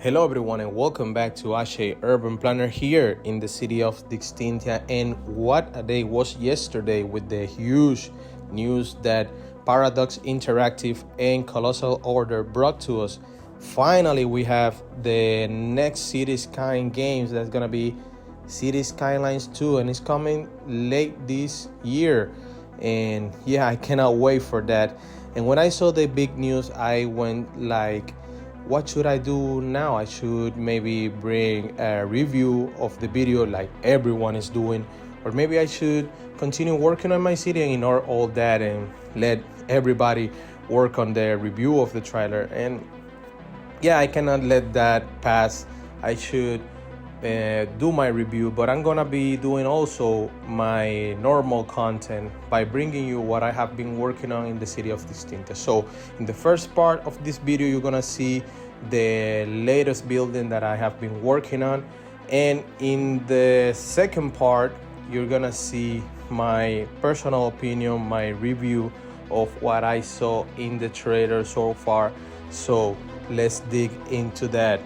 Hello everyone and welcome back to Acei Urban Planner here in the city of DIXTINTIA. And what a day was yesterday with the huge news that Paradox Interactive and Colossal Order brought to us. Finally, we have the next Cities Skylines games. That's gonna be Cities Skylines 2 and it's coming late this year. And yeah, I cannot wait for that. And when I saw the big news, I went like, what should I do now? I should maybe bring a review of the video like everyone is doing, or maybe I should continue working on my city and ignore all that and let everybody work on the review of the trailer. And yeah, I cannot let that pass. I should do my review, but I'm gonna be doing also my normal content by bringing you what I have been working on in the city of DIXTINTIA. So in the first part of this video, you're gonna see the latest building that I have been working on, and in the second part you're gonna see my personal opinion, my review of what I saw in the trailer so far. So let's dig into that.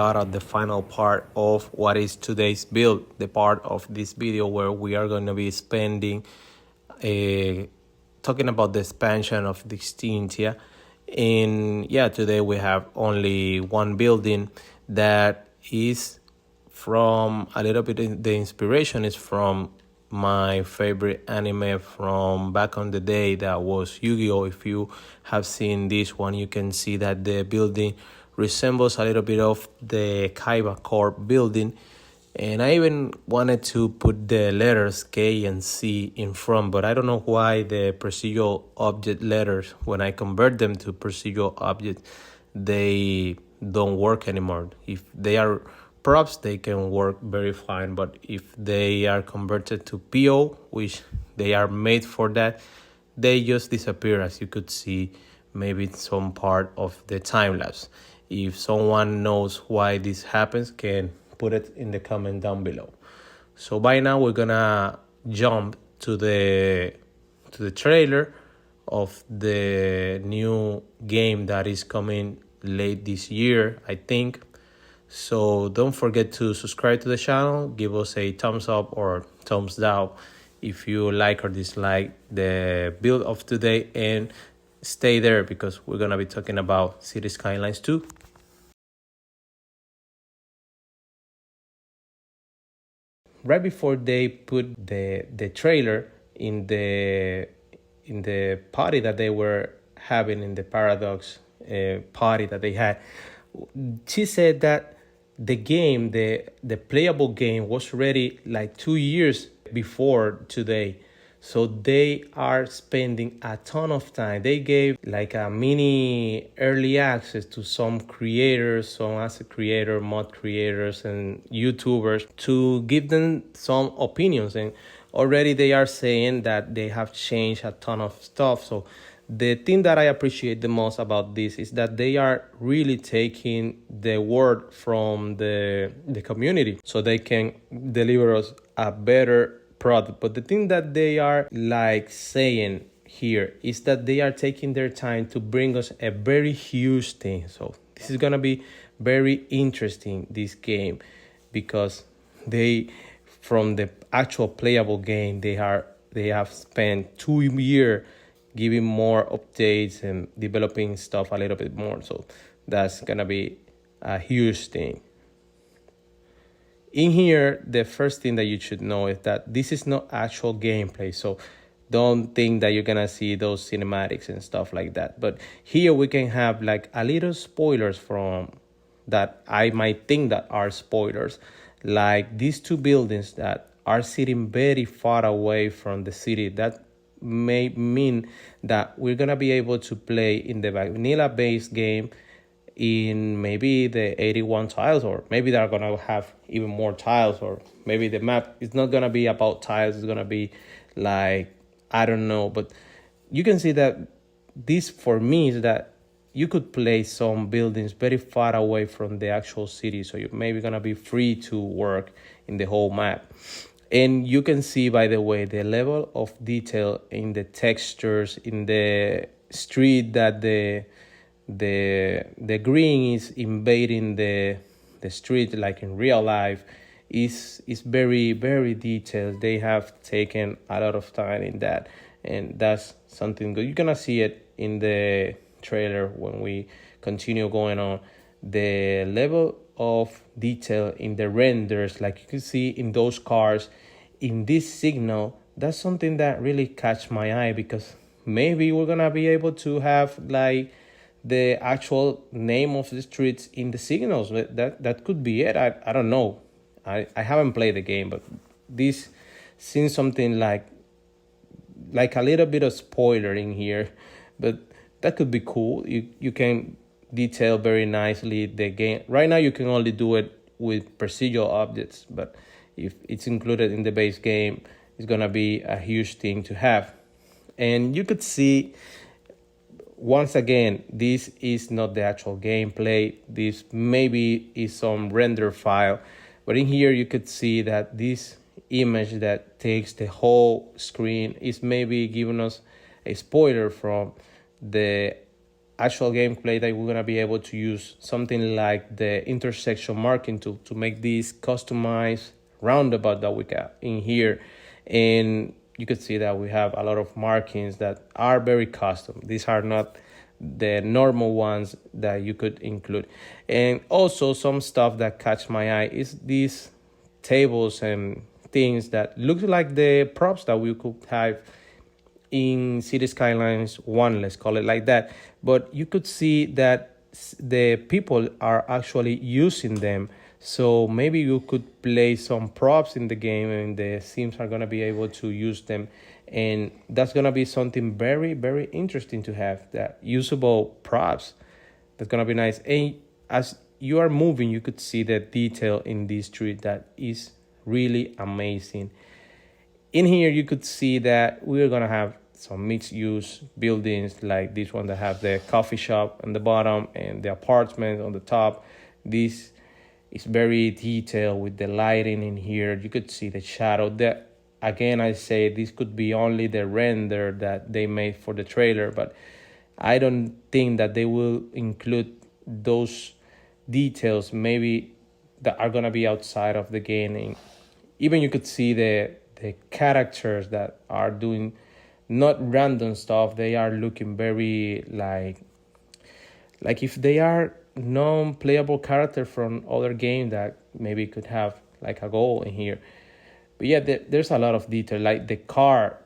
start at the final part of what is today's build, the part of this video where we are going to be spending talking about the expansion of DIXTINTIA. And yeah, today we have only one building that is from a little bit, the inspiration is from my favorite anime from back on the day, that was Yu-Gi-Oh! If you have seen this one, you can see that the building resembles a little bit of the Kaiba Corp building. And I even wanted to put the letters K and C in front, but I don't know why the procedural object letters, when I convert them to procedural objects, they don't work anymore. If they are props, they can work very fine, but if they are converted to PO, which they are made for that, they just disappear, as you could see maybe some part of the time lapse. If someone knows why this happens, can put it in the comment down below. So by now we're gonna jump to the trailer of the new game that is coming late this year, I think. So don't forget to subscribe to the channel, give us a thumbs up or thumbs down if you like or dislike the build of today, and stay there because we're gonna be talking about Cities Skylines 2. Right before they put the trailer in the party that they were having, in the Paradox party that they had, she said that the game, the playable game, was ready like 2 years before today. So they are spending a ton of time. They gave like a mini early access to some creators, some asset creator, mod creators, and YouTubers, to give them some opinions. And already they are saying that they have changed a ton of stuff. So the thing that I appreciate the most about this is that they are really taking the word from the community so they can deliver us a better product. But the thing that they are like saying here is that they are taking their time to bring us a very huge thing. So this is gonna be very interesting, this game, because they, from the actual playable game, they have spent 2 years giving more updates and developing stuff a little bit more. So that's gonna be a huge thing. In here, the first thing that you should know is that this is not actual gameplay. So don't think that you're gonna see those cinematics and stuff like that. But here we can have like a little spoilers from that I might think that are spoilers. Like these two buildings that are sitting very far away from the city. That may mean that we're gonna be able to play in the vanilla base game in maybe the 81 tiles, or maybe they're gonna have even more tiles, or maybe the map is not gonna be about tiles, it's gonna be like, I don't know. But you can see that this for me is that you could place some buildings very far away from the actual city, so you're maybe gonna be free to work in the whole map. And you can see, by the way, the level of detail in the textures, in the street, that the green is invading the street like in real life, is very, very detailed. They have taken a lot of time in that, and that's something good. You're gonna see it in the trailer when we continue going on. The level of detail in the renders, like you can see in those cars, in this signal, that's something that really catch my eye, because maybe we're gonna be able to have like the actual name of the streets in the signals. That could be it. I don't know. I haven't played the game, but this seems something like a little bit of spoiler in here, but that could be cool. You can detail very nicely the game. Right now you can only do it with procedural objects, but if it's included in the base game, it's gonna be a huge thing to have. And you could see, once again, this is not the actual gameplay. This maybe is some render file, but in here you could see that this image that takes the whole screen is maybe giving us a spoiler from the actual gameplay that we're gonna be able to use something like the intersection marking tool to make this customized roundabout that we got in here. And you could see that we have a lot of markings that are very custom. These are not the normal ones that you could include. And also some stuff that catch my eye is these tables and things that look like the props that we could have in Cities Skylines 1, let's call it like that. But you could see that the people are actually using them. So maybe you could place some props in the game and the Sims are going to be able to use them. And that's going to be something very, very interesting to have, that usable props. That's going to be nice. And as you are moving, you could see the detail in this tree that is really amazing. In here, you could see that we're going to have some mixed-use buildings like this one that have the coffee shop on the bottom and the apartment on the top. This is very detailed with the lighting in here. You could see the shadow. That, again, I say this could be only the render that they made for the trailer, but I don't think that they will include those details maybe that are going to be outside of the game. And even you could see the characters that are doing not random stuff. They are looking very like if they are non-playable character from other game that maybe could have like a goal in here. But yeah, there's a lot of detail, like the car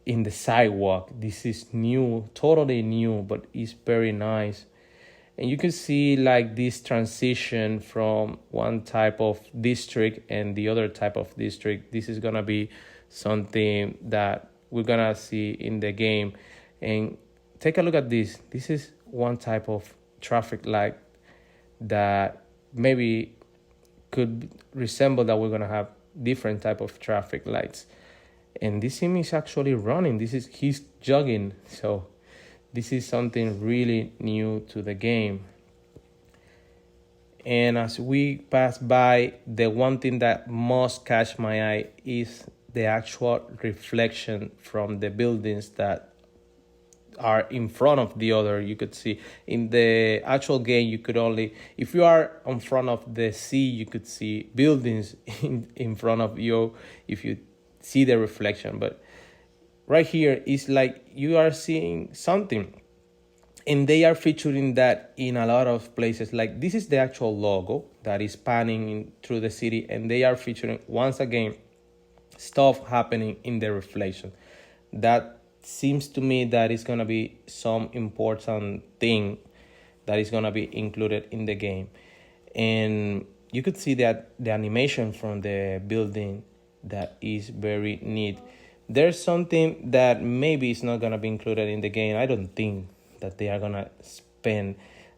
in the sidewalk. This is new, totally new, but it's very nice. And you can see like this transition from one type of district and the other type of district. This is gonna be something that we're gonna see in the game. And take a look at this. This is one type of traffic light that maybe could resemble that we're gonna have different type of traffic lights. And this sim is actually running. He's jogging. So this is something really new to the game. And as we pass by, the one thing that must catch my eye is the actual reflection from the buildings that are in front of the other. You could see in the actual game, you could only, if you are in front of the sea, you could see buildings in front of you if you see the reflection. But right here is like you are seeing something, and they are featuring that in a lot of places. Like this is the actual logo that is panning through the city, and they are featuring once again stuff happening in the reflection. That seems to me that is going to be some important thing that is going to be included in the game. And you could see that the animation from the building that is very neat. There's something that maybe is not going to be included in the game. I don't think that they are going to spend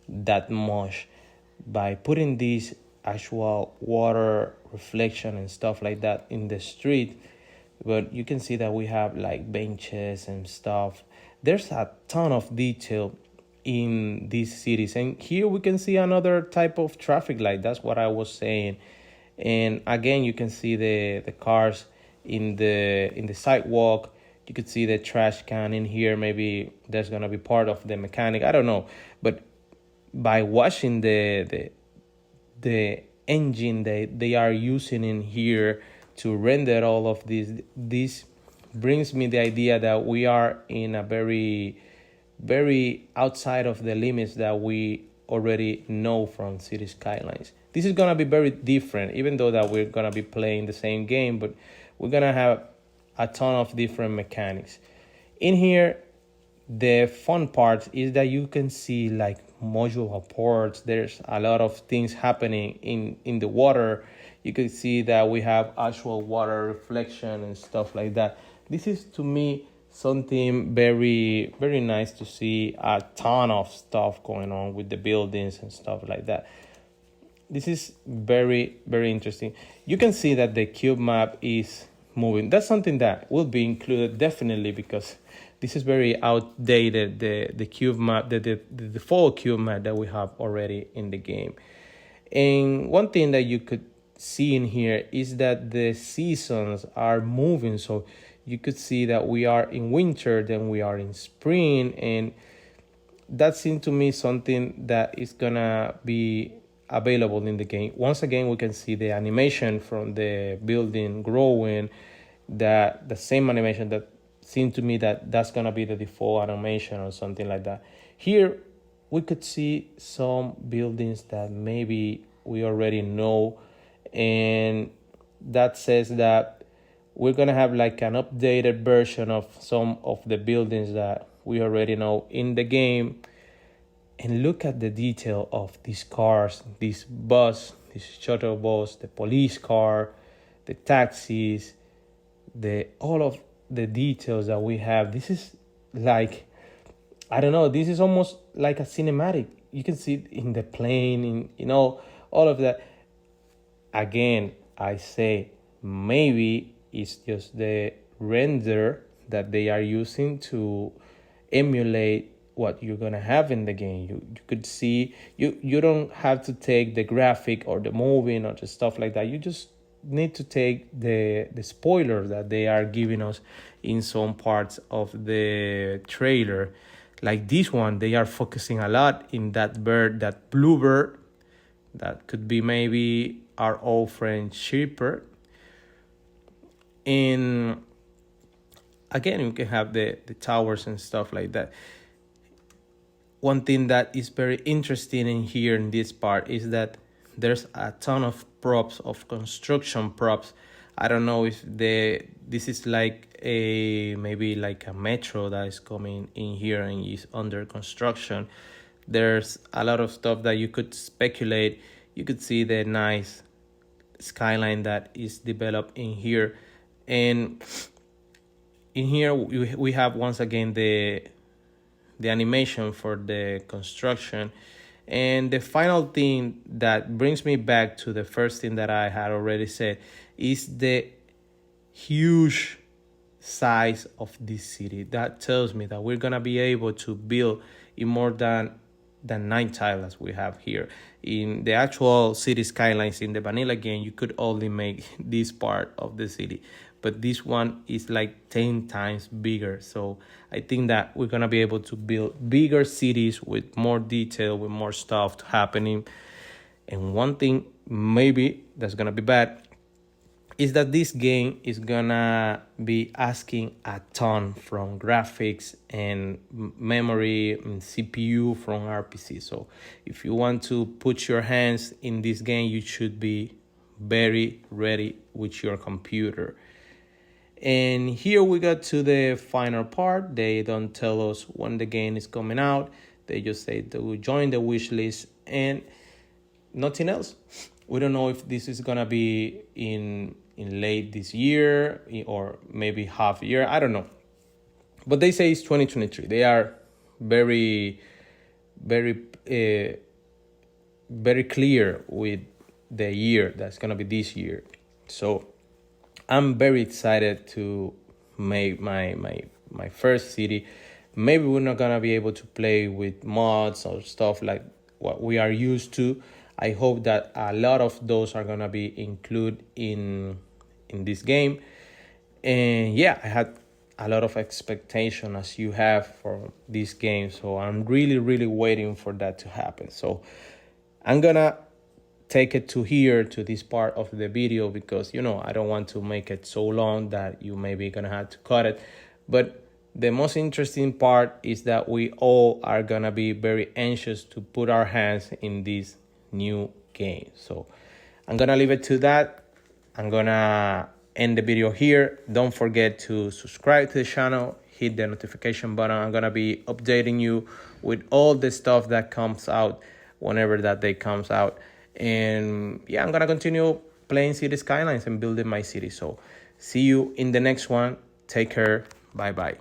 that much by putting this actual water reflection and stuff like that in the street. But you can see that we have like benches and stuff. There's a ton of detail in these cities. And here we can see another type of traffic light. That's what I was saying. And again, you can see the cars in the sidewalk. You could see the trash can in here. Maybe there's gonna be part of the mechanic. I don't know. But by watching the engine they are using in here to render all of this brings me the idea that we are in a very, very outside of the limits that we already know from Cities Skylines. This is gonna be very different, even though that we're gonna be playing the same game, but we're gonna have a ton of different mechanics. In here, the fun part is that you can see like modular ports. There's a lot of things happening in the water. You can see that we have actual water reflection and stuff like that. This is, to me, something very, very nice to see. A ton of stuff going on with the buildings and stuff like that. This is very, very interesting. You can see that the cube map is moving. That's something that will be included definitely, because this is very outdated, the cube map, the default cube map that we have already in the game. And one thing that you could see in here is that the seasons are moving. So you could see that we are in winter, then we are in spring, and that seemed to me something that is gonna be available in the game. Once again, we can see the animation from the building growing, that the same animation that seemed to me that that's gonna be the default animation or something like that. Here, we could see some buildings that maybe we already know, and that says that we're gonna have like an updated version of some of the buildings that we already know in the game. And look at the detail of these cars, this bus, this shuttle bus, the police car, the taxis, the all of the details that we have. This is like, I don't know, this is almost like a cinematic. You can see it in the plane, in all of that. Again, I say maybe it's just the render that they are using to emulate what you're gonna have in the game. You could see, you don't have to take the graphic or the moving or the stuff like that. You just need to take the spoilers that they are giving us in some parts of the trailer. Like this one, they are focusing a lot in that bird, that blue bird. That could be maybe our old friend Shepherd. And again, we can have the towers and stuff like that. One thing that is very interesting in here in this part is that there's a ton of props, of construction props. I don't know if this is like maybe like a metro that is coming in here and is under construction. There's a lot of stuff that you could speculate. You could see the nice skyline that is developed in here. And in here we have once again the animation for the construction. And the final thing that brings me back to the first thing that I had already said is the huge size of this city. That tells me that we're gonna be able to build in more than 9 tiles we have here. In the actual Cities Skylines in the vanilla game, you could only make this part of the city, but this one is like 10 times bigger. So I think that we're gonna be able to build bigger cities with more detail, with more stuff happening. And one thing maybe that's gonna be bad is that this game is gonna be asking a ton from graphics and memory and CPU from RPC. So if you want to put your hands in this game, you should be very ready with your computer. And here we got to the final part. They don't tell us when the game is coming out. They just say to join the wish list and nothing else. We don't know if this is gonna be in late this year or maybe half year. I don't know. But they say it's 2023. They are very, very, very clear with the year that's gonna be this year. So I'm very excited to make my first city. Maybe we're not gonna be able to play with mods or stuff like what we are used to. I hope that a lot of those are gonna be included in this game. And yeah, I had a lot of expectation as you have for this game. So I'm really, really waiting for that to happen. So I'm gonna take it to here, to this part of the video, because I don't want to make it so long that you maybe gonna have to cut it. But the most interesting part is that we all are gonna be very anxious to put our hands in this new game. So I'm gonna leave it to that. I'm gonna end the video here. Don't forget to subscribe to the channel, hit the notification button. I'm gonna be updating you with all the stuff that comes out whenever that day comes out. And yeah, I'm gonna continue playing Cities Skylines and building my city. So see you in the next one. Take care. Bye bye.